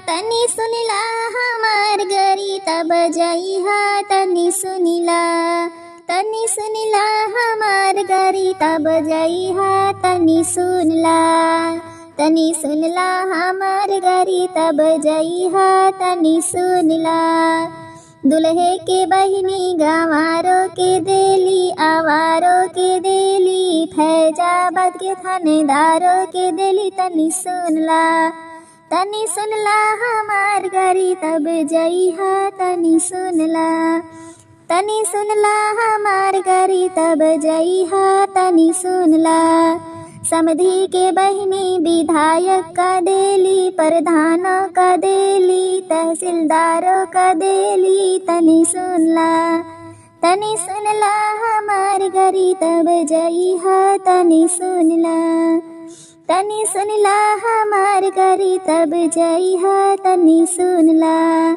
तनी सुनिला हमार गरी तब जइहा तनी सुनिला हमार गरी तब जइहा तनी सुनला हमार गरी तब जइहा तनी सुनला। दुल्हे के बहिनी गंवारों के देली आवारों के देली फैजाबाद के थानेदारों के देली तनी सुनला हमार गरी तब जइहा तनी सुनला हमार गरी तब जइहा तनी सुनला। समधी के बहिनी विधायक का देली प्रधानों का देली तहसीलदारों का देली तनी सुनला हमार गरी तब जइहा तनी सुनला हमार गरी तब जइहा तनी सुनला।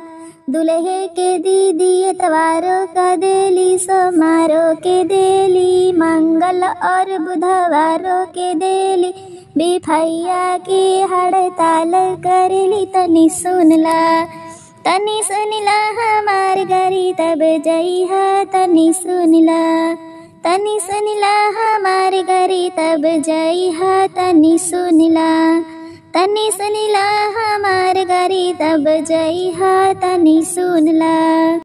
दुल्हे के दीदी एतवारों का देली सोमवारों के देली मंगल और बुधवारों के देली बिफैया के हड़ताल करेली तनी सुनला हमार गरी तब जइहा तनी सुनला हमार गरी तब जइहा तनी सुनला हमार गरी तब जइहा तनी सुनला।